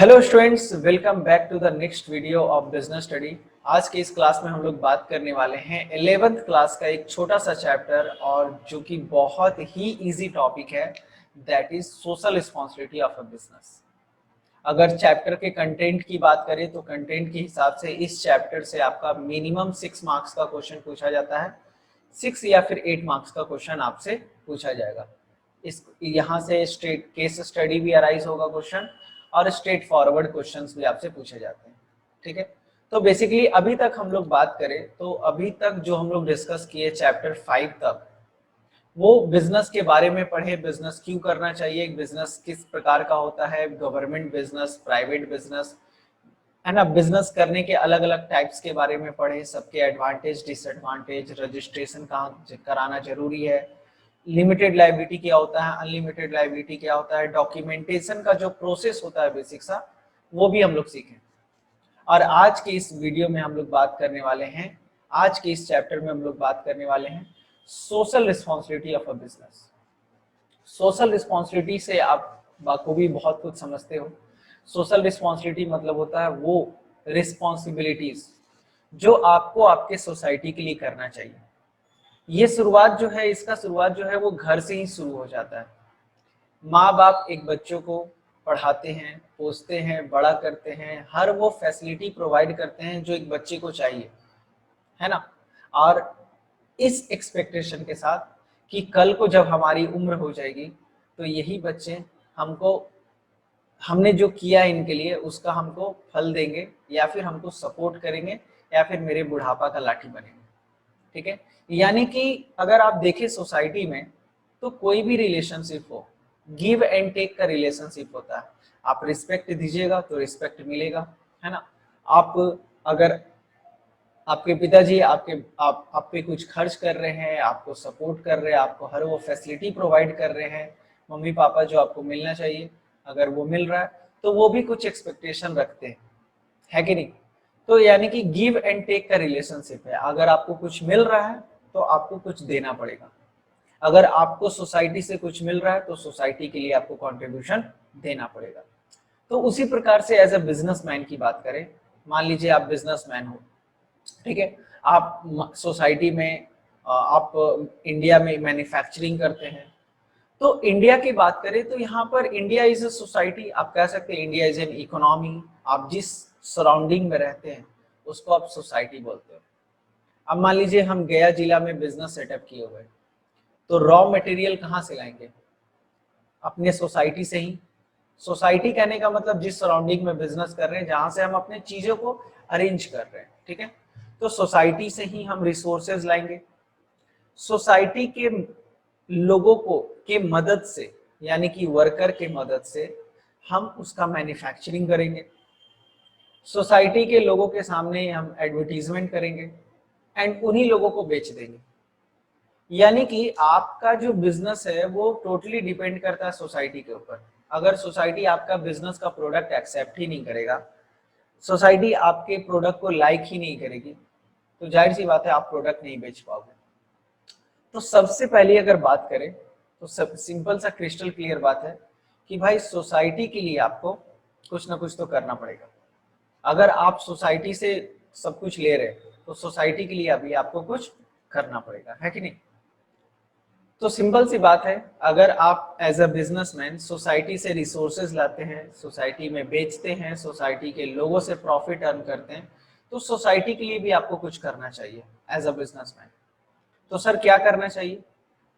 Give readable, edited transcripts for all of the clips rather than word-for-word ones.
Hello students, welcome back to the next video of business study. आज के इस class में हम लोग बात करने वाले हैं 11th क्लास का एक छोटा सा चैप्टर और जो कि बहुत ही इजी टॉपिक है, that is social responsibility of a business. अगर चैप्टर के कंटेंट की बात करें तो कंटेंट के हिसाब से इस चैप्टर से आपका मिनिमम 6 मार्क्स का क्वेश्चन पूछा जाता है। 6 या फिर 8 मार्क्स का क्वेश्चन आपसे पूछा जाएगा। इस यहाँ से स्ट्रेट केस स्टडी भी अराइज होगा क्वेश्चन और स्ट्रेट फॉरवर्ड क्वेश्चंस भी आपसे पूछे जाते हैं। ठीक है, तो बेसिकली अभी तक हम लोग बात करें तो अभी तक जो हम लोग डिस्कस किए चैप्टर 5 तक, वो बिजनेस के बारे में पढ़े, बिजनेस क्यों करना चाहिए, बिजनेस किस प्रकार का होता है, गवर्नमेंट बिजनेस, प्राइवेट बिजनेस, है ना, बिजनेस करने के अलग अलग टाइप्स के बारे में पढ़े, सबके एडवांटेज डिसएडवांटेज, रजिस्ट्रेशन कहाँ कराना जरूरी है, लिमिटेड लाइबिलिटी क्या होता है, अनलिमिटेड लाइबिलिटी क्या होता है, डॉक्यूमेंटेशन का जो प्रोसेस होता है बेसिक सा, वो भी हम लोग सीखें। और आज के इस वीडियो में हम लोग बात करने वाले हैं, आज के इस चैप्टर में हम लोग बात करने वाले हैं social responsibility of a business. Social responsibility से आप बखूबी बहुत कुछ समझते हो। सोशल रिस्पॉन्सिबिलिटी मतलब होता है वो रिस्पॉन्सिबिलिटीज जो आपको आपके सोसाइटी के लिए करना चाहिए। ये शुरुआत जो है, इसका शुरुआत जो है वो घर से ही शुरू हो जाता है। माँ बाप एक बच्चों को पढ़ाते हैं, पोसते हैं, बड़ा करते हैं, हर वो फैसिलिटी प्रोवाइड करते हैं जो एक बच्चे को चाहिए, है ना। और इस एक्सपेक्टेशन के साथ कि कल को जब हमारी उम्र हो जाएगी तो यही बच्चे हमको, हमने जो किया इनके लिए उसका हमको फल देंगे या फिर हमको सपोर्ट करेंगे या फिर मेरे बुढ़ापा का लाठी बनेंगे। ठीक है, यानी कि अगर आप देखें सोसाइटी में तो कोई भी रिलेशनशिप हो, गिव एंड टेक का रिलेशनशिप होता है। आप रिस्पेक्ट दीजिएगा तो रिस्पेक्ट मिलेगा, है ना। आप अगर आपके पिताजी आप पे कुछ खर्च कर रहे हैं, आपको सपोर्ट कर रहे हैं, आपको हर वो फैसिलिटी प्रोवाइड कर रहे हैं, मम्मी पापा जो आपको मिलना चाहिए अगर वो मिल रहा है तो वो भी कुछ एक्सपेक्टेशन रखते हैं, है कि नहीं। तो यानी कि गिव एंड टेक का रिलेशनशिप है। अगर आपको कुछ मिल रहा है तो आपको कुछ देना पड़ेगा। अगर आपको सोसाइटी से कुछ मिल रहा है तो सोसाइटी के लिए आपको कंट्रीब्यूशन देना पड़ेगा। तो उसी प्रकार से एज अ बिजनेसमैन की बात करें, मान लीजिए आप बिजनेसमैन हो, ठीक है, आप सोसाइटी में आप इंडिया में मैन्युफैक्चरिंग करते हैं। तो इंडिया की बात करें तो यहाँ पर इंडिया इज अ सोसाइटी, आप कह सकते हैं इंडिया इज एन इकोनॉमी। आप जिस सराउंडिंग में रहते हैं उसको आप सोसाइटी बोलते हो। अब मान लीजिए हम गया जिला में बिजनेस सेटअप किए हुए, तो रॉ मटेरियल कहाँ से लाएंगे? अपने सोसाइटी से ही। सोसाइटी कहने का मतलब जिस सराउंडिंग में बिजनेस कर रहे हैं, जहां से हम अपने चीजों को अरेंज कर रहे हैं, ठीक है। तो सोसाइटी से ही हम रिसोर्सेज लाएंगे। सोसाइटी के लोगों को के मदद से, यानी कि वर्कर के मदद से हम उसका मैन्युफैक्चरिंग करेंगे। सोसाइटी के लोगों के सामने हम एडवर्टीजमेंट करेंगे एंड उन्हीं लोगों को बेच देंगे। यानी कि आपका जो बिजनेस है वो टोटली डिपेंड करता है सोसाइटी के ऊपर। अगर सोसाइटी आपका बिजनेस का प्रोडक्ट एक्सेप्ट ही नहीं करेगा, सोसाइटी आपके प्रोडक्ट को लाइक ही नहीं करेगी, तो जाहिर सी बात है आप प्रोडक्ट नहीं बेच पाओगे। तो सबसे पहले अगर बात करें तो सब सिंपल सा क्रिस्टल क्लियर बात है कि भाई सोसाइटी के लिए आपको कुछ ना कुछ तो करना पड़ेगा। अगर आप सोसाइटी से सब कुछ ले रहे हैं तो सोसाइटी के लिए अभी आपको कुछ करना पड़ेगा, है कि नहीं। तो सिंपल सी बात है, अगर आप एज अ बिजनेसमैन सोसाइटी से रिसोर्सेज लाते हैं, सोसाइटी में बेचते हैं, सोसाइटी के लोगों से प्रॉफिट अर्न करते हैं, तो सोसाइटी के लिए भी आपको कुछ करना चाहिए एज अ बिजनेसमैन। तो सर क्या करना चाहिए?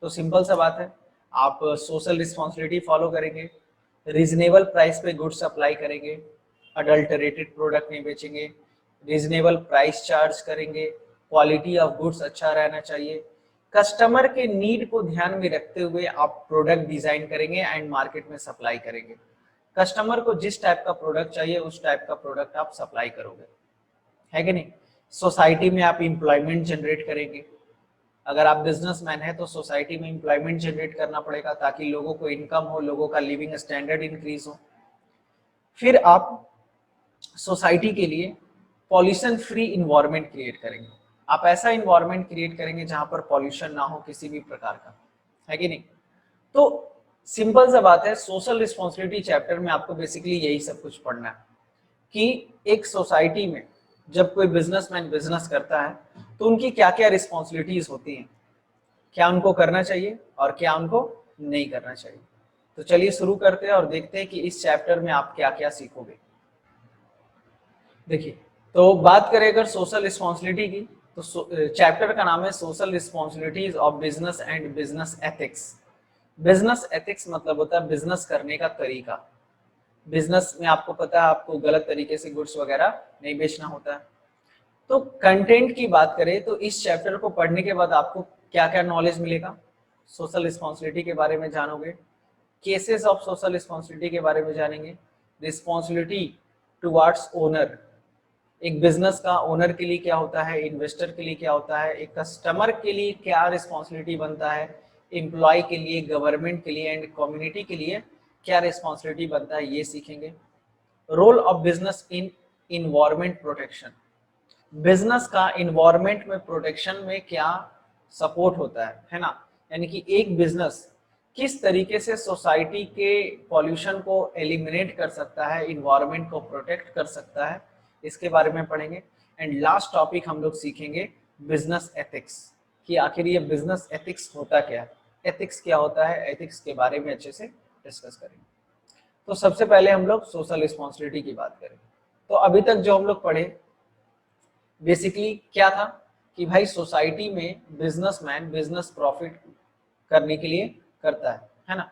तो सिंपल सा बात है, आप सोशल रिस्पॉन्सिबिलिटी फॉलो करेंगे, रीजनेबल प्राइस पे गुड्स सप्लाई करेंगे, अडल्टरेटेड प्रोडक्ट नहीं बेचेंगे, रीजनेबल प्राइस चार्ज करेंगे, क्वालिटी ऑफ गुड्स अच्छा रहना चाहिए, कस्टमर के नीड को ध्यान में रखते हुए आप प्रोडक्ट डिजाइन करेंगे एंड मार्केट में सप्लाई करेंगे। कस्टमर को जिस टाइप का प्रोडक्ट चाहिए उस टाइप का प्रोडक्ट आप सप्लाई करोगे, है कि नहीं। सोसाइटी में आप इंप्लॉयमेंट जनरेट करेंगे। अगर आप बिजनेसमैन है तो सोसाइटी में इंप्लॉयमेंट जनरेट करना पड़ेगा ताकि लोगों को इनकम हो, लोगों का लिविंग स्टैंडर्ड इंक्रीज हो। फिर आप सोसाइटी के लिए पॉल्यूशन फ्री इन्वायरमेंट क्रिएट करेंगे। आप ऐसा इन्वायरमेंट क्रिएट करेंगे जहां पर पॉल्यूशन ना हो किसी भी प्रकार का, है कि नहीं। तो सिंपल सा बात है, सोशल रिस्पॉन्सिबिलिटी चैप्टर में आपको बेसिकली यही सब कुछ पढ़ना है कि एक सोसाइटी में जब कोई बिजनेसमैन बिजनेस करता है तो उनकी क्या क्या रिस्पॉन्सिबिलिटीज होती हैं, क्या उनको करना चाहिए और क्या उनको नहीं करना चाहिए। तो चलिए शुरू करते हैं और देखते हैं कि इस चैप्टर में आप क्या क्या सीखोगे। देखिए, तो बात करें अगर सोशल रिस्पॉन्सिबिलिटी की, तो चैप्टर का नाम है social responsibilities of business and business ethics. Business ethics मतलब होता है बिजनेस करने का तरीका। बिजनेस में आपको पता है आपको गलत तरीके से गुड्स वगैरह नहीं बेचना होता है। तो कंटेंट की बात करें तो इस चैप्टर को पढ़ने के बाद आपको क्या क्या नॉलेज मिलेगा, सोशल रिस्पॉन्सिबिलिटी के बारे में जानोगे, केसेस ऑफ सोशल रिस्पॉन्सिबिलिटी के बारे में जानेंगे, रिस्पॉन्सिबिलिटी टुवर्ड्स ओनर, एक बिजनेस का ओनर के लिए क्या होता है, इन्वेस्टर के लिए क्या होता है, एक कस्टमर के लिए क्या रिस्पॉन्सिबिलिटी बनता है, एम्प्लॉय के लिए, गवर्नमेंट के लिए एंड कम्युनिटी के लिए क्या रिस्पॉन्सिबिलिटी बनता है, ये सीखेंगे। Role of business in environment protection, business का इन्वायरमेंट में प्रोटेक्शन में क्या सपोर्ट होता है ना, यानी कि एक बिजनेस किस तरीके से सोसाइटी के पॉल्यूशन को एलिमिनेट कर सकता है, इन्वायरमेंट को प्रोटेक्ट कर सकता है, इसके बारे में पढ़ेंगे। एंड लास्ट टॉपिक हम लोग सीखेंगे बिजनेस एथिक्स, कि आखिर ये बिजनेस एथिक्स होता क्या है, एथिक्स क्या होता है, एथिक्स के बारे में अच्छे से डिस्कस करेंगे। तो सबसे पहले हम लोग सोशल रिस्पॉन्सिबिलिटी की बात करें। तो अभी तक जो हम लोग पढ़े बेसिकली क्या था कि भाई सोसाइटी में बिजनेसमैन बिजनेस प्रॉफिट करने के लिए करता है ना,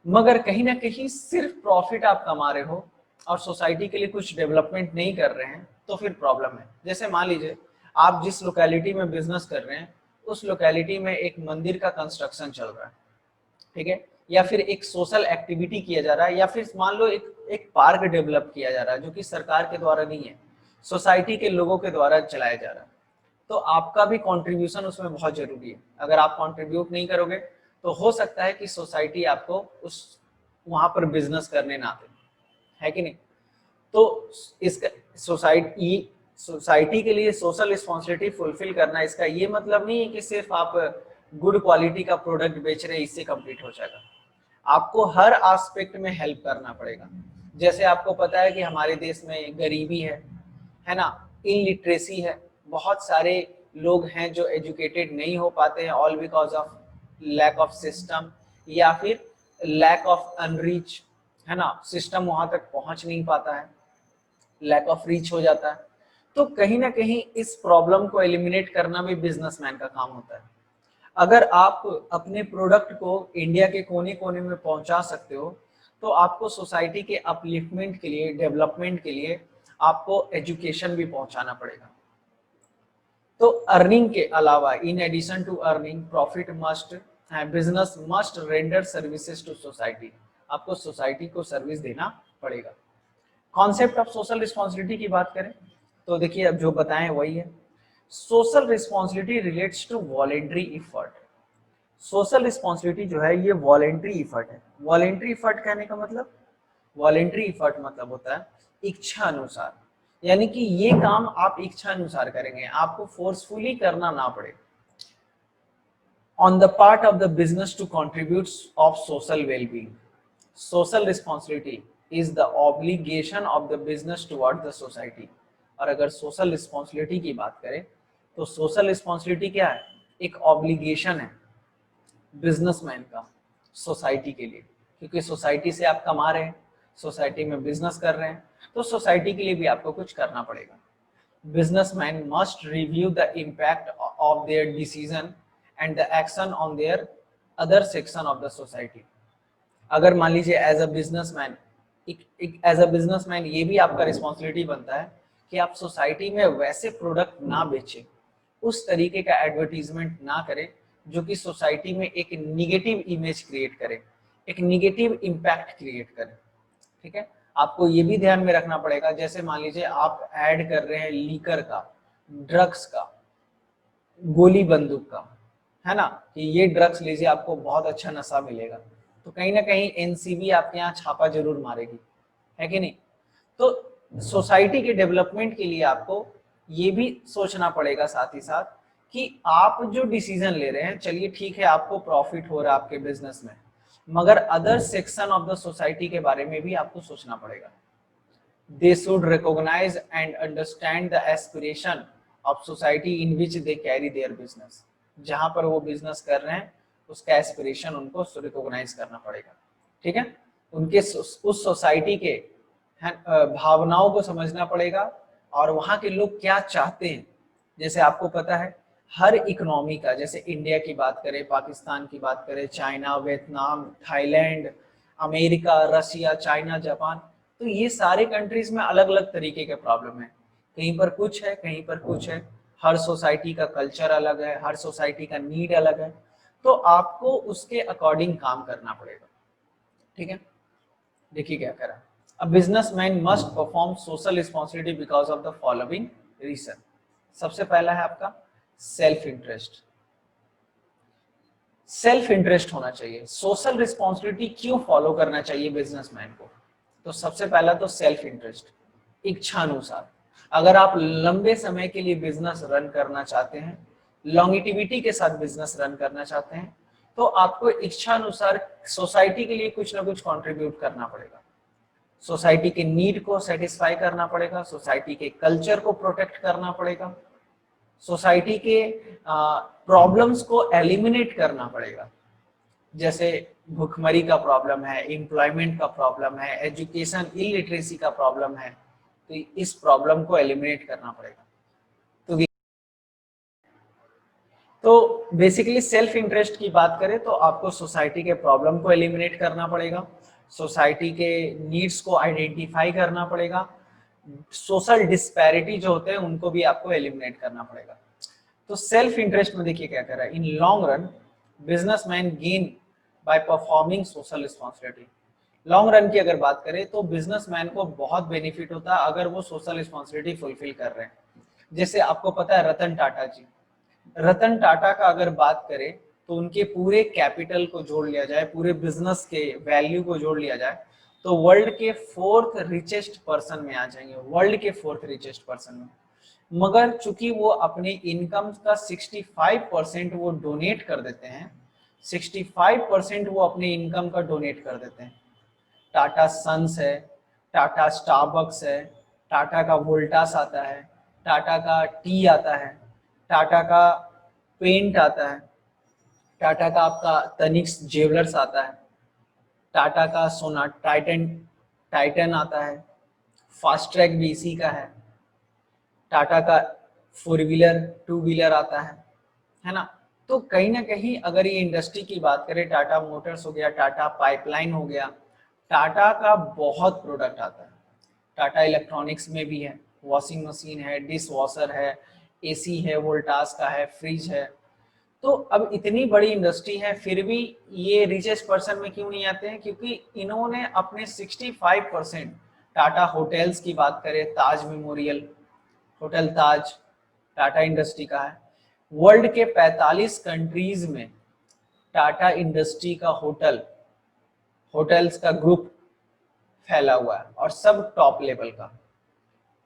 मगर कहीं ना कहीं सिर्फ प्रॉफिट आप कमा रहे हो और सोसाइटी के लिए कुछ डेवलपमेंट नहीं कर रहे हैं तो फिर प्रॉब्लम है। जैसे मान लीजिए आप जिस लोकेलिटी में बिजनेस कर रहे हैं उस लोकेलिटी में एक मंदिर का कंस्ट्रक्शन चल रहा है, ठीक है, या फिर एक सोशल एक्टिविटी किया जा रहा है, या फिर मान लो एक पार्क डेवलप किया जा रहा है जो कि सरकार के द्वारा नहीं है, सोसाइटी के लोगों के द्वारा चलाया जा रहा है। तो आपका भी कंट्रीब्यूशन उसमें बहुत जरूरी है। अगर आप कंट्रीब्यूट नहीं करोगे तो हो सकता है कि सोसाइटी आपको उस वहां पर बिजनेस करने ना दे, है कि नहीं। तो इसका सोसाइटी के लिए सोशल रिस्पॉन्सिबिलिटी फुलफिल करना, इसका ये मतलब नहीं है कि सिर्फ आप गुड क्वालिटी का प्रोडक्ट बेच रहे हैं इससे कंप्लीट हो जाएगा। आपको हर एस्पेक्ट में हेल्प करना पड़ेगा। जैसे आपको पता है कि हमारे देश में गरीबी है ना, इलिटरेसी है, बहुत सारे लोग हैं जो एजुकेटेड नहीं हो पाते हैं, all because of lack of system या फिर लैक ऑफ अनरीच, है ना, सिस्टम वहां तक पहुंच नहीं पाता है, लैक ऑफ रीच हो जाता है। तो कहीं ना कहीं इस प्रॉब्लम को एलिमिनेट करना भी बिजनेसमैन का काम होता है। अगर आप अपने प्रोडक्ट को इंडिया के कोने कोने में पहुंचा सकते हो तो आपको सोसाइटी के अपलिफ्टमेंट के लिए, डेवलपमेंट के लिए आपको एजुकेशन भी पहुंचाना पड़ेगा। तो अर्निंग के अलावा, in addition to earning, profit must, business must render services to society, आपको सोसाइटी को सर्विस देना पड़ेगा। कॉन्सेप्ट ऑफ सोशल रिस्पॉन्सिबिलिटी की बात करें तो देखिए अब जो बताएं वही है। Social responsibility relates to voluntary effort. Social responsibility जो है ये वॉलेंट्री इफर्ट है। वॉलेंट्री इफर्ट कहने का मतलब, वॉलेंट्री इफर्ट मतलब होता है इच्छा अनुसार, यानी कि ये काम आप इच्छा अनुसार करेंगे, आपको फोर्सफुली करना ना पड़े। On the part of the business to contribute of social wellbeing, social responsibility is the obligation of the business toward the society. और अगर सोशल रिस्पॉन्सिबिलिटी की बात करें तो सोशल रिस्पॉन्सिबिलिटी क्या है, एक ऑब्लिगेशन है बिजनेसमैन का सोसाइटी के लिए, क्योंकि सोसाइटी से आप कमा रहे हैं, सोसाइटी में बिजनेस कर रहे हैं, तो सोसाइटी के लिए भी आपको कुछ करना पड़ेगा। Businessman must review the impact of their decision and the action on their other section of the society. अगर मान लीजिए as a businessman, as a businessman ये भी आपका रिस्पॉन्सिबिलिटी बनता है कि आप सोसाइटी में वैसे प्रोडक्ट ना बेचें, उस तरीके का एडवर्टीजमेंट ना करें जो कि सोसाइटी में एक निगेटिव इमेज क्रिएट करे, एक निगेटिव इम्पैक्ट क्रिएट करे, ठीक है। आपको ये भी ध्यान में रखना पड़ेगा, जैसे मान लीजिए आप ऐड कर रहे हैं लीकर का, ड्रग्स का, गोली बंदूक का, है ना, कि ये ड्रग्स लीजिए आपको बहुत अच्छा नशा मिलेगा, तो कहीं ना कहीं एनसीबी आपके यहाँ छापा जरूर मारेगी, है कि नहीं। तो सोसाइटी के डेवलपमेंट के लिए आपको ये भी सोचना पड़ेगा साथ ही साथ कि आप जो डिसीजन ले रहे हैं, चलिए ठीक है आपको प्रॉफिट हो रहा है आपके बिजनेस में, मगर other section of the society के बारे में भी आपको सोचना पड़ेगा। They should recognise and understand the aspiration of society in which they carry their business. जहां पर वो बिजनेस कर रहे हैं उसका एस्पिरेशन उनको रिकॉग्नाइज करना पड़ेगा, ठीक है। उनके उस सोसाइटी के भावनाओं को समझना पड़ेगा और वहां के लोग क्या चाहते हैं। जैसे आपको पता है हर इकोनॉमी का, जैसे इंडिया की बात करें, पाकिस्तान की बात करें, China, Vietnam, Thailand, America, Russia, China, Japan, तो ये सारे कंट्रीज में अलग अलग तरीके के प्रॉब्लम है। कहीं पर कुछ है, कहीं पर कुछ है। हर सोसाइटी का कल्चर अलग है, हर सोसाइटी का नीड अलग है, तो आपको उसके अकॉर्डिंग काम करना पड़ेगा, ठीक है। देखिए क्या करा, a businessman must perform social responsibility because of the following reason. सबसे पहला है आपका सेल्फ इंटरेस्ट। सेल्फ इंटरेस्ट होना चाहिए। सोशल रिस्पॉन्सिबिलिटी क्यों फॉलो करना चाहिए बिजनेसमैन को? तो सबसे पहला तो सेल्फ इंटरेस्ट, इच्छा अनुसार। अगर आप लंबे समय के लिए बिजनेस रन करना चाहते हैं, लॉन्गिटिविटी के साथ बिजनेस रन करना चाहते हैं, तो आपको इच्छा अनुसार सोसाइटी के लिए कुछ ना कुछ कंट्रीब्यूट करना पड़ेगा। सोसाइटी के नीड को सेटिस्फाई करना पड़ेगा, सोसाइटी के कल्चर को प्रोटेक्ट करना पड़ेगा, सोसाइटी के प्रॉब्लम्स को एलिमिनेट करना पड़ेगा। जैसे भुखमरी का प्रॉब्लम है, एम्प्लॉयमेंट का प्रॉब्लम है, एजुकेशन इलिटरेसी का प्रॉब्लम है, तो इस प्रॉब्लम को एलिमिनेट करना पड़ेगा। तो बेसिकली सेल्फ इंटरेस्ट की बात करें तो आपको सोसाइटी के प्रॉब्लम को एलिमिनेट करना पड़ेगा, सोसाइटी के नीड्स को आइडेंटिफाई करना पड़ेगा, सोशल डिस्पैरिटी जो होते हैं उनको भी आपको एलिमिनेट करना पड़ेगा। तो सेल्फ इंटरेस्ट में देखिए क्या कर रहा है, in long run businessman gain by performing social responsibility. Long run की अगर बात करें तो बिजनेसमैन को बहुत बेनिफिट होता है अगर वो सोशल रिस्पॉन्सिबिलिटी फुलफिल कर रहे हैं। जैसे आपको पता है रतन टाटा जी, रतन टाटा का अगर बात करें तो उनके पूरे कैपिटल को जोड़ लिया जाए, पूरे बिजनेस के वैल्यू को जोड़ लिया जाए, तो वर्ल्ड के 4th रिचेस्ट पर्सन में आ जाएंगे, वर्ल्ड के 4th रिचेस्ट पर्सन में। मगर चूंकि वो अपने इनकम का 65% वो डोनेट कर देते हैं, 65% वो अपने इनकम का डोनेट कर देते हैं। टाटा सन्स है, टाटा स्टारबक्स है, टाटा का वोल्टास आता है, टाटा का टी आता है, टाटा का पेंट आता है, टाटा का आपका तनिक्स ज्वेलर्स आता है, टाटा का सोना टाइटन टाइटन आता है, फास्ट ट्रैक भी इसी का है, टाटा का 4 व्हीलर 2 व्हीलर आता है ना। तो कहीं ना कहीं अगर ये इंडस्ट्री की बात करें, टाटा मोटर्स हो गया, टाटा पाइपलाइन हो गया, टाटा का बहुत प्रोडक्ट आता है। टाटा इलेक्ट्रॉनिक्स में भी है, वॉशिंग मशीन है, डिश वॉशर है, एसी है, वोल्टास का है, फ्रिज है। तो अब इतनी बड़ी इंडस्ट्री है फिर भी ये रिचेस्ट पर्सन में क्यों नहीं आते हैं? क्योंकि इन्होंने अपने 65%, टाटा होटल्स की बात करें, ताज मेमोरियल होटल ताज टाटा इंडस्ट्री का है। वर्ल्ड के 45 कंट्रीज में टाटा इंडस्ट्री का होटल्स का ग्रुप फैला हुआ है और सब टॉप लेवल का।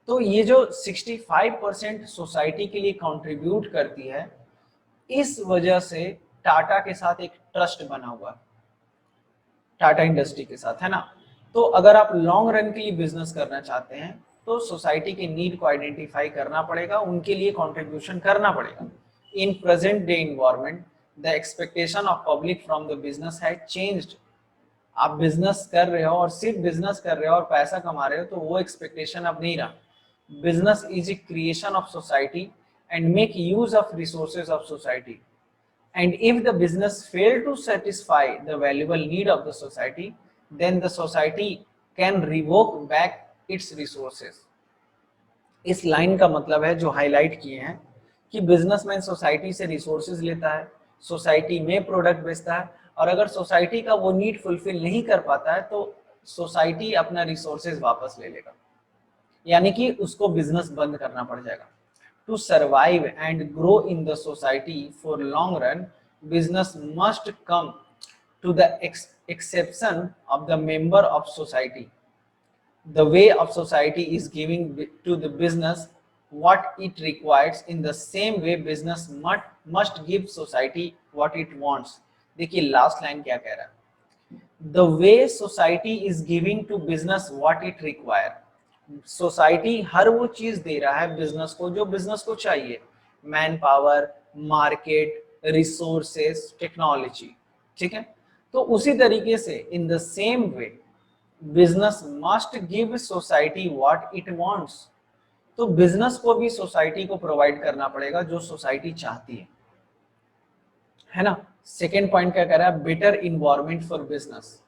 तो ये जो 65% सोसाइटी के लिए कंट्रीब्यूट करती है, इस वजह से टाटा के साथ एक ट्रस्ट बना हुआ है, टाटा इंडस्ट्री के साथ, है ना। तो अगर आप लॉन्ग रन के लिए बिजनेस करना चाहते हैं तो सोसाइटी के नीड को आइडेंटिफाई करना पड़ेगा, उनके लिए कंट्रीब्यूशन करना पड़ेगा। In present day environment the expectation of public from the business has changed. आप बिजनेस कर रहे हो और सिर्फ बिजनेस कर रहे हो और पैसा कमा रहे हो तो वो एक्सपेक्टेशन अब नहीं रहा। Business is a creation of society and make use of resources of society, and if the business fail to satisfy the valuable need of the society, then the society can revoke back its resources। इस line का मतलब है जो highlight किए हैं कि businessman society से resources लेता है, सोसाइटी में प्रोडक्ट बेचता है, और अगर सोसाइटी का वो नीड फुलफिल नहीं कर पाता है तो सोसाइटी अपना रिसोर्सेज वापस ले लेगा, यानी कि उसको बिजनेस बंद करना पड़ जाएगा। To survive and grow in the society for long run, business must come to the exception of the member of society. The way of society is giving to the business what it requires, in the same way business must give society what it wants। देखिए last line क्या कह रहा है, the way society is giving to business what it require. Society हर वो चीज दे रहा है बिजनेस को जो बिजनेस को चाहिए, man power, market, resources, technology, ठीक है। तो उसी तरीके से in the same way business must give society what it wants. तो बिजनेस को भी सोसाइटी को प्रोवाइड करना पड़ेगा जो सोसाइटी चाहती है ना। सेकेंड पॉइंट क्या कह रहा है, बेटर इन्वायरमेंट फॉर बिजनेस।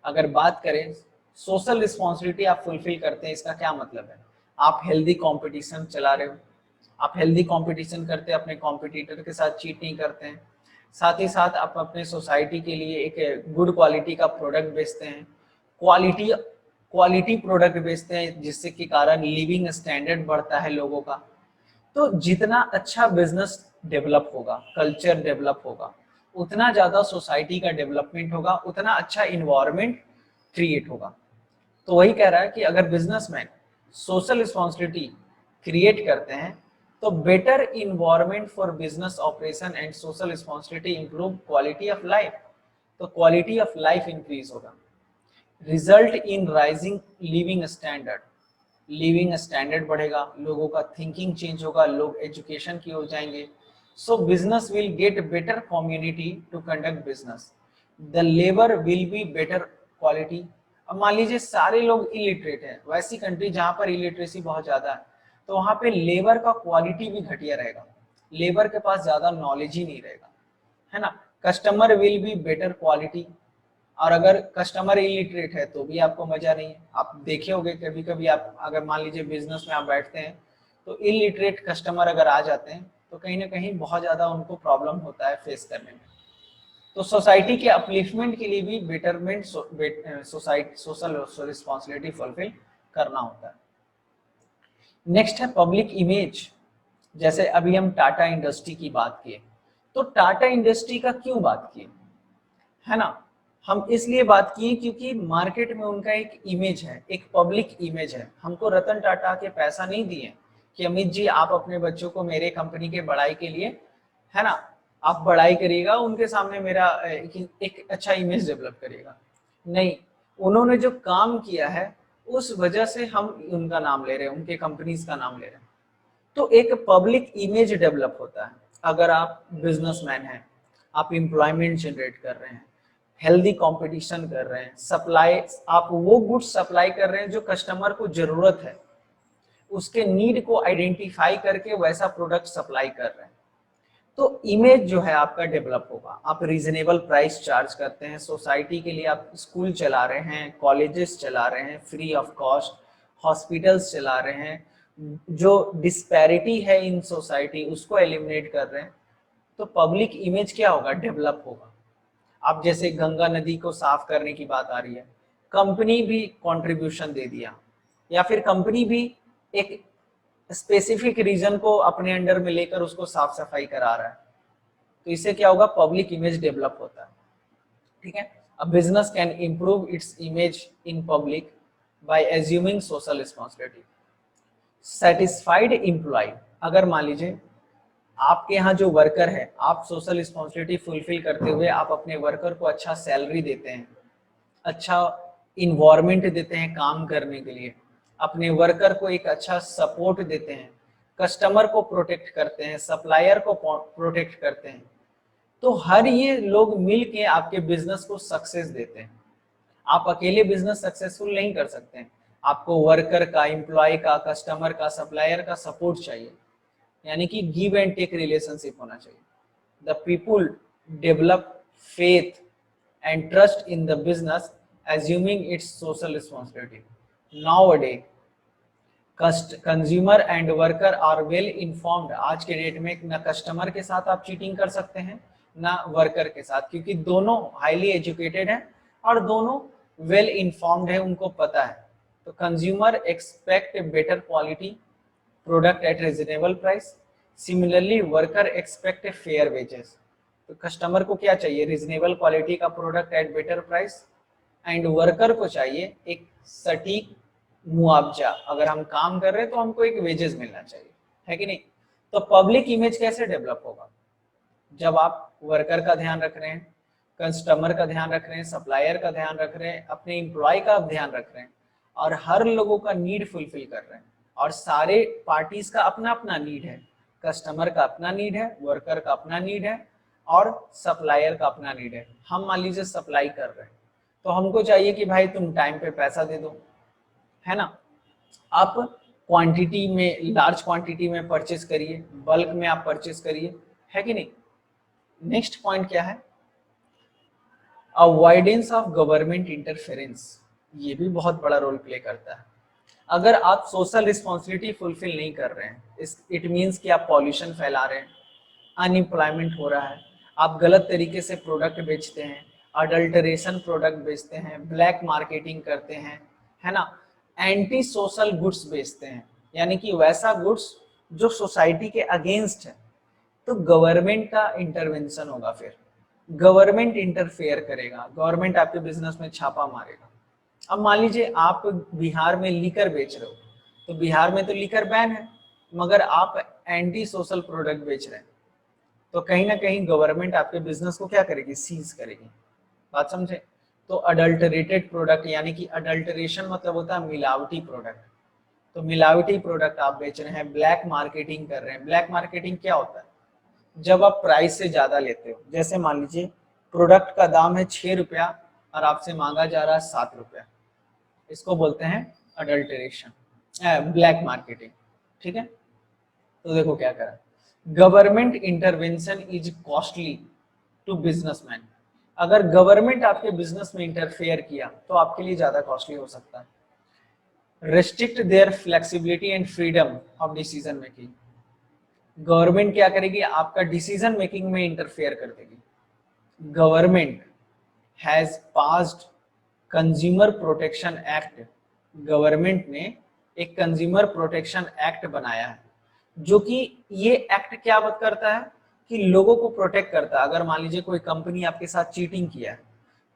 अगर बात करें सोशल रिस्पॉन्सिबिलिटी आप फुलफिल करते हैं, इसका क्या मतलब है, आप हेल्दी कंपटीशन चला रहे हो, आप हेल्दी कंपटीशन करते हैं, अपने कॉम्पिटिटर के साथ चीट नहीं करते हैं, साथ ही साथ आप अपने सोसाइटी के लिए एक गुड क्वालिटी का प्रोडक्ट बेचते हैं, क्वालिटी क्वालिटी प्रोडक्ट बेचते हैं जिससे के कारण लिविंग स्टैंडर्ड बढ़ता है लोगों का। तो जितना अच्छा बिजनेस डेवलप होगा, कल्चर डेवलप होगा, उतना ज्यादा सोसाइटी का डेवलपमेंट होगा, उतना अच्छा इन्वायरमेंट क्रिएट होगा। तो वही कह रहा है कि अगर बिजनेसमैन सोशल रिस्पॉन्सिबिलिटी क्रिएट करते हैं तो better environment for business operation and social responsibility improve quality of life. तो क्वालिटी ऑफ लाइफ इंक्रीज होगा, result in rising living standard, living standard बढ़ेगा, लोगों का थिंकिंग चेंज होगा, लोग एजुकेशन की ओर जाएंगे। So business will get better community to conduct business, the labour will be better quality. अब मान लीजिए सारे लोग इलिटरेट हैं, वैसी कंट्री जहां पर इलिटरेसी बहुत ज्यादा है तो वहां पे लेबर का क्वालिटी भी घटिया रहेगा, लेबर के पास ज्यादा नॉलेज ही नहीं रहेगा, है ना। Customer will be better quality. और अगर कस्टमर इलिटरेट है तो भी आपको मजा नहीं है। आप देखे होंगे कभी कभी, आप अगर मान लीजिए बिजनेस में आप बैठते हैं तो इलिटरेट कस्टमर अगर आ जाते हैं तो कहीं ना कहीं बहुत ज्यादा उनको प्रॉब्लम होता है फेस करने में। तो सोसाइटी के अपलिफ्टमेंट के लिए भी betterment society social responsibility fulfil करना होता है। नेक्स्ट है पब्लिक इमेज। जैसे अभी हम टाटा इंडस्ट्री की बात किए, तो टाटा इंडस्ट्री का क्यों बात किए, है ना। हम इसलिए बात किए क्योंकि मार्केट में उनका एक इमेज है, एक पब्लिक इमेज है। हमको रतन टाटा के पैसा नहीं दिए कि अमित जी आप अपने बच्चों को मेरे कंपनी के बढ़ाई के लिए, है ना, आप बढ़ाई करिएगा, उनके सामने मेरा एक अच्छा इमेज डेवलप करिएगा। नहीं, उन्होंने जो काम किया है उस वजह से हम उनका नाम ले रहे हैं, उनके कंपनीज का नाम ले रहे हैं। तो एक पब्लिक इमेज डेवलप होता है। अगर आप बिजनेसमैन हैं, आप एम्प्लॉयमेंट जनरेट कर रहे हैं, हेल्दी कंपटीशन कर रहे हैं, सप्लाई, आप वो गुड्स सप्लाई कर रहे हैं जो कस्टमर को जरूरत है, उसके नीड को आइडेंटिफाई करके वैसा प्रोडक्ट सप्लाई कर रहे हैं, तो इमेज जो है आपका डेवलप होगा। आप रीजनेबल प्राइस चार्ज करते हैं सोसाइटी के लिए, आप स्कूल चला रहे हैं, कॉलेजेस चला रहे हैं फ्री ऑफ कॉस्ट, हॉस्पिटल्स चला रहे हैं, जो डिस्पैरिटी है इन सोसाइटी उसको एलिमिनेट कर रहे हैं, तो पब्लिक इमेज क्या होगा, डेवलप होगा। अब जैसे गंगा नदी को साफ करने की बात आ रही है, कंपनी भी कंट्रीब्यूशन दे दिया, या फिर कंपनी भी एक स्पेसिफिक रीजन को अपने अंडर में लेकर उसको साफ सफाई करा रहा है, तो इससे क्या होगा, पब्लिक इमेज डेवलप होता है, ठीक है। A business can improve its image in public by assuming social responsibility. Satisfied employ, अगर मान लीजिए आपके यहाँ जो वर्कर है, आप सोशल रिस्पॉन्सिबिलिटी फुलफिल करते हुए आप अपने वर्कर को अच्छा सैलरी देते हैं, अच्छा इन्वायरमेंट देते हैं काम करने के लिए, अपने वर्कर को एक अच्छा सपोर्ट देते हैं, कस्टमर को प्रोटेक्ट करते हैं, सप्लायर को प्रोटेक्ट करते हैं, तो हर ये लोग मिल के आपके बिजनेस को सक्सेस देते हैं। आप अकेले बिजनेस सक्सेसफुल नहीं कर सकते हैं, आपको वर्कर का, एम्प्लॉय का, कस्टमर का, सप्लायर का सपोर्ट चाहिए, यानी कि गिव एंड टेक रिलेशनशिप होना चाहिए। The people develop faith and trust in the business assuming its social responsibility. Nowadays, consumer and worker are well informed. आज के डेट में ना कस्टमर के साथ आप चीटिंग कर सकते हैं ना वर्कर के साथ, क्योंकि दोनों हाईली एजुकेटेड हैं और दोनों वेल इन्फॉर्म्ड है, उनको पता है। तो consumer expect better quality product at reasonable price, similarly worker expect fair wages. तो कस्टमर को क्या चाहिए, रिजनेबल क्वालिटी का product at better price, and worker को चाहिए एक सटीक मुआवजा। अगर हम काम कर रहे हैं तो हमको एक वेजेस मिलना चाहिए, है कि नहीं। तो पब्लिक इमेज कैसे डेवलप होगा, जब आप वर्कर का ध्यान रख रहे हैं, कस्टमर का ध्यान रख रहे हैं, सप्लायर का ध्यान रख रहे हैं, अपने एम्प्लॉय का ध्यान रख रहे हैं और हर लोगों का नीड फुलफिल कर रहे हैं। और सारे पार्टीज का अपना अपना नीड है, कस्टमर का अपना नीड है, वर्कर का अपना नीड है और सप्लायर का अपना नीड है। हम मान लीजिए सप्लाई कर रहे हैं तो हमको चाहिए कि भाई तुम टाइम पे पैसा दे दो, है ना। आप क्वांटिटी में, लार्ज क्वांटिटी में परचेस करिए, बल्क में आप परचेस करिए, है कि नहीं। नेक्स्ट पॉइंट क्या है, अवॉइडेंस ऑफ गवर्नमेंट इंटरफेरेंस। ये भी बहुत बड़ा रोल प्ले करता है। अगर आप सोशल रिस्पॉन्सिबिलिटी फुलफिल नहीं कर रहे हैं, इट मीन्स कि आप पॉल्यूशन फैला रहे हैं, अनएम्प्लॉयमेंट हो रहा है, आप गलत तरीके से प्रोडक्ट बेचते हैं, अडल्टरेशन प्रोडक्ट बेचते हैं, ब्लैक मार्केटिंग करते हैं, है ना, एंटी सोशल गुड्स बेचते हैं, यानी कि वैसा गुड्स जो सोसाइटी के अगेंस्ट है, तो गवर्नमेंट का इंटरवेंशन होगा। फिर गवर्नमेंट इंटरफेयर करेगा, गवर्नमेंट आपके बिजनेस में छापा मारेगा। अब मान लीजिए आप बिहार में लीकर बेच रहे हो, तो बिहार में तो लीकर बैन है, मगर आप एंटी सोशल प्रोडक्ट बेच रहे हैं, तो कहीं ना कहीं गवर्नमेंट आपके बिजनेस को क्या करेगी, सीज करेगी। बात समझे। तो अडल्टरेटेड प्रोडक्ट, यानी कि अडल्टरेशन मतलब होता है मिलावटी प्रोडक्ट, तो मिलावटी प्रोडक्ट आप बेच रहे हैं, ब्लैक मार्केटिंग कर रहे हैं। ब्लैक मार्केटिंग क्या होता है, जब आप प्राइस से ज्यादा लेते हो, जैसे मान लीजिए प्रोडक्ट का दाम है 6 रुपया और आपसे मांगा जा रहा है 7 रुपया, इसको बोलते हैं अडल्टरेशन, ब्लैक मार्केटिंग। ठीक है, तो देखो क्या करा, government intervention is costly to businessman. अगर गवर्नमेंट आपके बिजनेस में इंटरफेयर किया तो आपके लिए ज्यादा कॉस्टली हो सकता है। Restrict their flexibility and freedom of decision making. Government क्या करेगी, आपका डिसीजन मेकिंग में इंटरफेयर कर देगी। Government has passed consumer protection act. Government ने एक कंज्यूमर प्रोटेक्शन एक्ट बनाया है, जो कि ये एक्ट क्या बात करता है कि लोगों को प्रोटेक्ट करता है। अगर मान लीजिए कोई कंपनी आपके साथ चीटिंग किया है,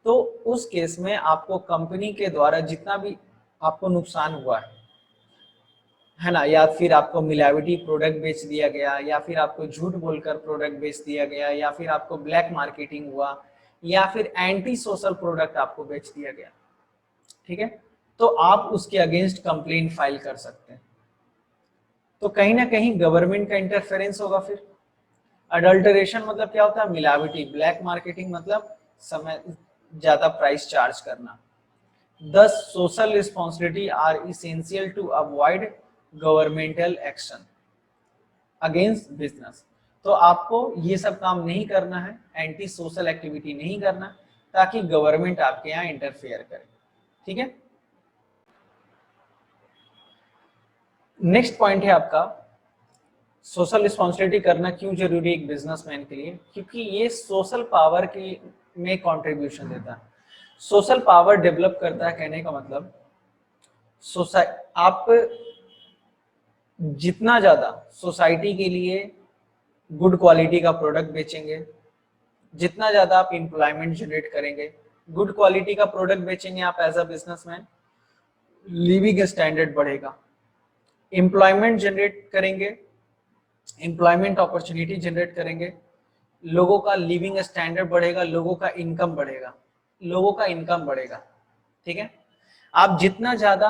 तो उस केस में आपको कंपनी के द्वारा जितना भी आपको नुकसान हुआ है ना, या फिर आपको मिलावटी प्रोडक्ट बेच दिया गया, या फिर आपको झूठ बोलकर प्रोडक्ट बेच दिया गया, या फिर आपको ब्लैक मार्केटिंग हुआ, या फिर एंटी सोशल प्रोडक्ट आपको बेच दिया गया, ठीक है, तो आप उसके अगेंस्ट कंप्लेंट फाइल कर सकते हैं। तो कहीं ना कहीं गवर्नमेंट का इंटरफेरेंस होगा। फिर अडल्टरेशन मतलब क्या होता है, मिलावटी। ब्लैक मार्केटिंग मतलब समय ज्यादा प्राइस चार्ज करना। Thus, social responsibility are essential to avoid governmental action against business। तो आपको ये सब काम नहीं करना है, एंटी सोशल एक्टिविटी नहीं करना, ताकि गवर्नमेंट आपके यहाँ इंटरफेयर करे। ठीक है, नेक्स्ट पॉइंट है आपका, सोशल रिस्पॉन्सिबिलिटी करना क्यों जरूरी है एक बिजनेसमैन के लिए, क्योंकि ये सोशल पावर की में कंट्रीब्यूशन देता है। सोशल पावर डेवलप करता है, कहने का मतलब आप जितना ज्यादा सोसाइटी के लिए गुड क्वालिटी का प्रोडक्ट बेचेंगे, जितना ज्यादा आप एम्प्लॉयमेंट जनरेट करेंगे, गुड क्वालिटी का प्रोडक्ट बेचेंगे आप as a businessman, living standard बढ़ेगा, एम्प्लॉयमेंट जनरेट करेंगे, एम्प्लॉयमेंट अपॉर्चुनिटी जनरेट करेंगे, लोगों का लिविंग स्टैंडर्ड बढ़ेगा, लोगों का इनकम बढ़ेगा, लोगों का इनकम बढ़ेगा। ठीक है, आप जितना ज्यादा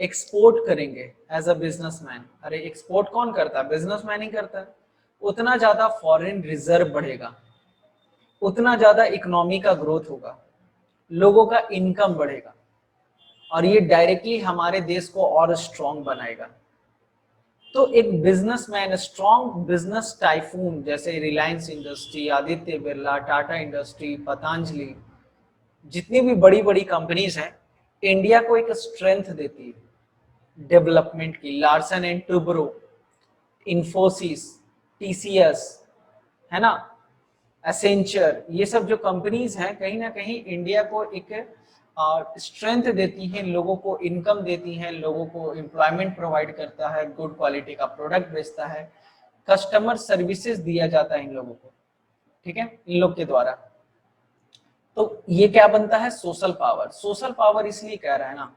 एक्सपोर्ट करेंगे एज अ बिजनेसमैन, अरे एक्सपोर्ट कौन करता है, बिजनेसमैन ही करता है, उतना ज्यादा फॉरेन रिजर्व बढ़ेगा, उतना ज्यादा इकोनॉमी का ग्रोथ होगा, लोगों का इनकम बढ़ेगा, और ये डायरेक्टली हमारे देश को और स्ट्रॉन्ग बनाएगा। तो एक बिजनेसमैन, स्ट्रॉन्ग बिजनेस टाइफून जैसे रिलायंस इंडस्ट्री, आदित्य बिरला, टाटा इंडस्ट्री, पतंजलि, जितनी भी बड़ी बड़ी कंपनीज हैं, इंडिया को एक स्ट्रेंथ देती है डेवलपमेंट की। Larsen and Toubro, Infosys, TCS, है ना, एसेंचर, ये सब जो कंपनीज हैं कहीं ना कहीं इंडिया को एक स्ट्रेंथ देती हैं, लोगों को इनकम देती हैं, लोगों को एम्प्लॉयमेंट प्रोवाइड करता है, गुड क्वालिटी का प्रोडक्ट बेचता है, कस्टमर सर्विसेज दिया जाता है इन लोगों को। ठीक है, इन लोग के द्वारा। तो ये क्या बनता है, सोशल पावर। सोशल पावर इसलिए कह रहा है ना,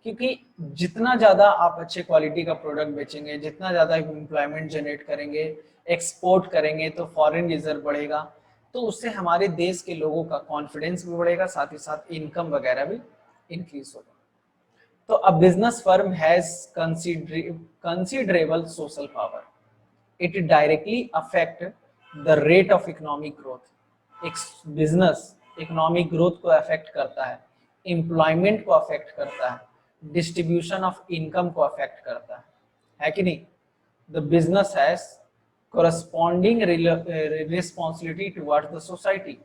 क्योंकि जितना ज्यादा आप अच्छे क्वालिटी का प्रोडक्ट बेचेंगे, जितना ज्यादा एम्प्लॉयमेंट जनरेट करेंगे, एक्सपोर्ट करेंगे, तो फॉरेन रिजर्व बढ़ेगा, तो उससे हमारे देश के लोगों का कॉन्फिडेंस भी बढ़ेगा, साथ ही साथ इनकम वगैरह भी इंक्रीज होगा। तो a business firm has considerable social power, it directly affect the rate of economic growth. एक बिजनेस इकोनॉमिक ग्रोथ को अफेक्ट करता है, एम्प्लॉयमेंट को अफेक्ट करता है, डिस्ट्रीब्यूशन ऑफ इनकम को अफेक्ट करता है कि नहीं। The business has corresponding responsibility towards the society,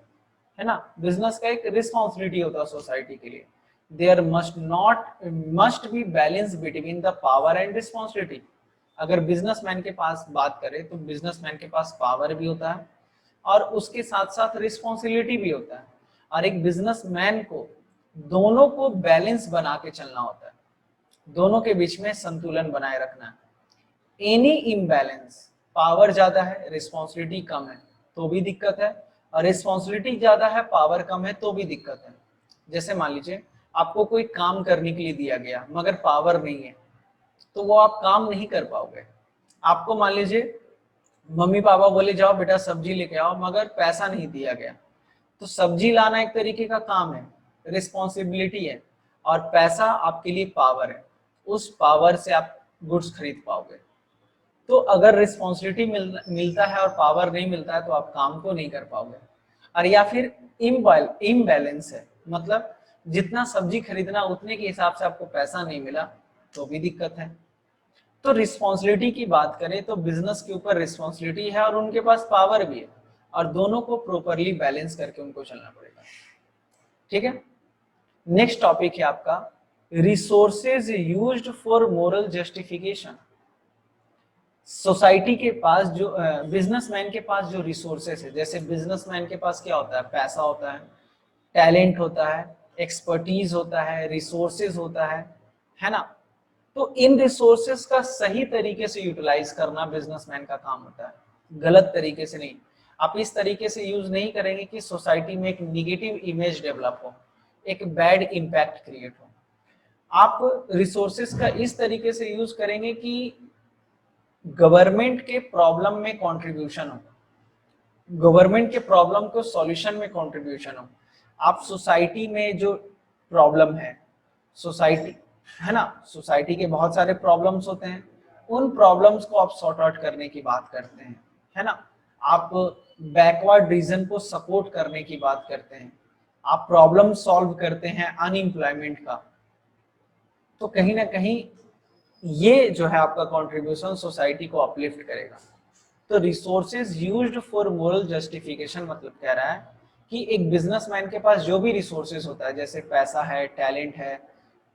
है ना। बिजनेस का एक रिस्पॉन्सिबिलिटी होता है सोसाइटी के लिए। There must be balance between the power and responsibility. अगर बिजनेसमैन के पास बात करें तो बिजनेसमैन के पास पावर भी होता है और उसके साथ साथ रिस्पॉन्सिबिलिटी भी होता है, और एक बिजनेसमैन को दोनों को बैलेंस बना के चलना होता है, दोनों के बीच में संतुलन बनाए रखना है। एनी इम्बैलेंस, पावर ज्यादा है रिस्पॉन्सिबिलिटी कम है तो भी दिक्कत है, और रिस्पॉन्सिबिलिटी ज्यादा है पावर कम है तो भी दिक्कत है। जैसे मान लीजिए आपको कोई काम करने के लिए दिया गया मगर पावर नहीं है, तो वो आप काम नहीं कर पाओगे। आपको मान लीजिए मम्मी पापा बोले जाओ बेटा सब्जी लेके आओ, मगर पैसा नहीं दिया गया, तो सब्जी लाना एक तरीके का काम है, रिस्पॉन्सिबिलिटी है, और पैसा आपके लिए पावर है, उस पावर से आप गुड्स खरीद पाओगे। तो अगर रिस्पॉन्सिबिलिटी मिलता है और पावर नहीं मिलता है तो आप काम को नहीं कर पाओगे। और या फिर इम्बैलेंस है, मतलब जितना सब्जी खरीदना उतने के हिसाब से आपको पैसा नहीं मिला तो भी दिक्कत है। तो रिस्पॉन्सिबिलिटी की बात करें तो बिजनेस के ऊपर रिस्पॉन्सिबिलिटी है और उनके पास पावर भी है, और दोनों को प्रॉपरली बैलेंस करके उनको चलना पड़ेगा। ठीक है, नेक्स्ट टॉपिक है आपका resources used for moral justification. Society के पास जो बिजनेसमैन के पास जो रिसोर्सेस है, जैसे बिजनेसमैन के पास क्या होता है, पैसा होता है, टैलेंट होता है, एक्सपर्टीज होता है, रिसोर्सेज होता है ना। तो इन रिसोर्सेस का सही तरीके से यूटिलाइज करना बिजनेसमैन का काम होता है, गलत तरीके से नहीं। आप इस तरीके से यूज नहीं करेंगे कि सोसाइटी में एक निगेटिव इमेज डेवलप हो, एक बैड इम्पैक्ट क्रिएट हो। आप रिसोर्सेस का इस तरीके से यूज करेंगे कि गवर्नमेंट के प्रॉब्लम में कंट्रीब्यूशन हो, गवर्नमेंट के प्रॉब्लम को सॉल्यूशन में कंट्रीब्यूशन हो। आप सोसाइटी में जो प्रॉब्लम है, सोसाइटी है ना, सोसाइटी के बहुत सारे प्रॉब्लम्स होते हैं, उन प्रॉब्लम्स को आप सॉर्ट आउट करने की बात करते हैं, है ना। आप बैकवर्ड रीजन को सपोर्ट करने की बात करते हैं, आप प्रॉब्लम सॉल्व करते हैं अनएम्प्लॉयमेंट का। तो कहीं ना कहीं ये जो है आपका कंट्रीब्यूशन सोसाइटी को अपलिफ्ट करेगा। तो resources used for moral justification मतलब कह रहा है कि एक बिजनेसमैन के पास जो भी रिसोर्सेज होता है, जैसे पैसा है, टैलेंट है,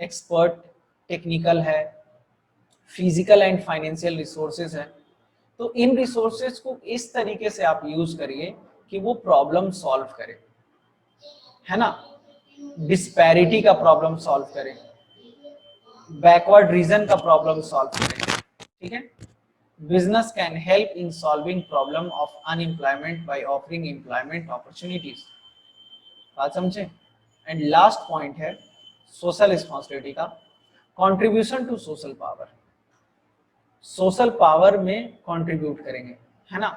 एक्सपर्ट टेक्निकल है, फिजिकल एंड फाइनेंशियल रिसोर्सेज है, तो इन रिसोर्सेज को इस तरीके से आप यूज करिए कि वो प्रॉब्लम सॉल्व करे, है ना, डिस्पैरिटी का प्रॉब्लम सॉल्व करे, बैकवर्ड रीजन का प्रॉब्लम सॉल्व करें। ठीक है, business can help in solving problem of unemployment by offering employment opportunities. बात समझे। एंड लास्ट पॉइंट है सोशल रिस्पॉन्सिबिलिटी का, contribution to social power. Social power में कंट्रीब्यूट करेंगे, है ना।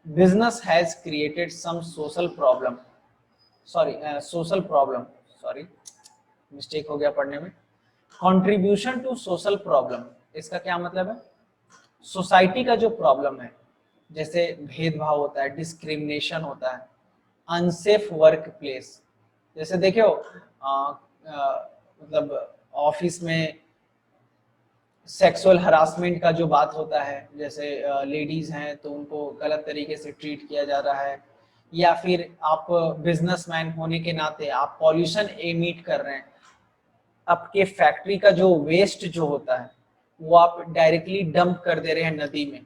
Business has created some social problem, sorry mistake हो गया पढ़ने में। कंट्रीब्यूशन टू सोशल प्रॉब्लम, इसका क्या मतलब है, सोसाइटी का जो प्रॉब्लम है, जैसे भेदभाव होता है, डिस्क्रिमिनेशन होता है, अनसेफ वर्क प्लेस। जैसे देखियो मतलब ऑफिस में सेक्सुअल हरासमेंट का जो बात होता है, जैसे लेडीज हैं तो उनको गलत तरीके से ट्रीट किया जा रहा है, या फिर आप बिजनेसमैन होने के नाते आप पॉल्यूशन एमिट कर रहे हैं, आपके फैक्ट्री का जो वेस्ट जो होता है वो आप डायरेक्टली डंप कर दे रहे हैं नदी में,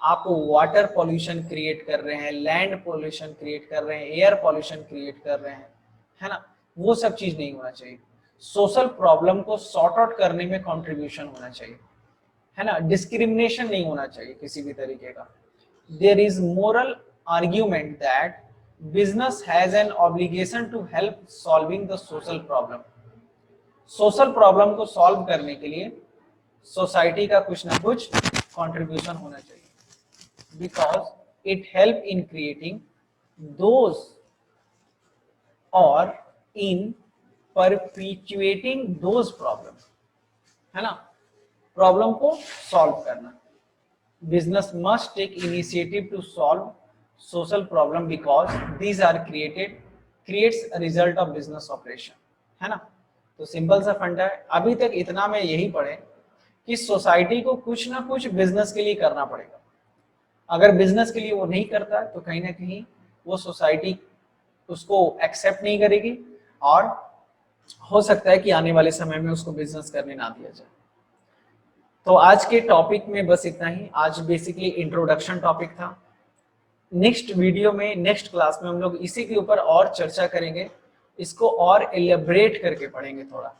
आप वाटर पॉल्यूशन क्रिएट कर रहे हैं, लैंड पॉल्यूशन क्रिएट कर रहे हैं, एयर पॉल्यूशन क्रिएट कर रहे हैं, है ना। वो सब चीज नहीं होना चाहिए। सोशल प्रॉब्लम को सॉर्ट आउट करने में कंट्रीब्यूशन होना चाहिए, है ना। डिस्क्रिमिनेशन नहीं होना चाहिए किसी भी तरीके का। There is moral argument that business has an obligation to help solving the social problem. Social problem को सॉल्व करने के लिए सोसाइटी का कुछ ना कुछ कंट्रीब्यूशन होना चाहिए, because it help in creating those और इन परपीचुएटिंग दोज प्रॉब्लम, है ना, प्रॉब्लम को सॉल्व करना। Business must take initiative to solve social problem because these are creates a result of business operation, है ना। तो सिंपल सा फंडा है। अभी तक इतना में यही पढ़े कि सोसाइटी को कुछ ना कुछ बिजनेस के लिए करना पड़ेगा। अगर बिजनेस के लिए वो नहीं करता है तो कहीं ना कहीं वो सोसाइटी उसको एक्सेप्ट नहीं करेगी और हो सकता है कि आने वाले समय में उसको बिजनेस करने ना दिया जाए। तो आज के टॉपिक में बस इतना ही। आज बेसिकली इंट्रोडक्शन टॉपिक था। नेक्स्ट वीडियो में, नेक्स्ट क्लास में हम लोग इसी के ऊपर और चर्चा करेंगे, इसको और एलिब्रेट करके पढ़ेंगे थोड़ा।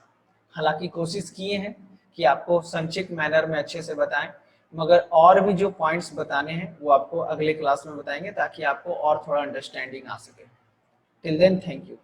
हालांकि कोशिश किए हैं कि आपको संक्षिप्त मैनर में अच्छे से बताएं, मगर और भी जो पॉइंट्स बताने हैं वो आपको अगले क्लास में बताएंगे ताकि आपको और थोड़ा अंडरस्टैंडिंग आ सके। Till then, thank you.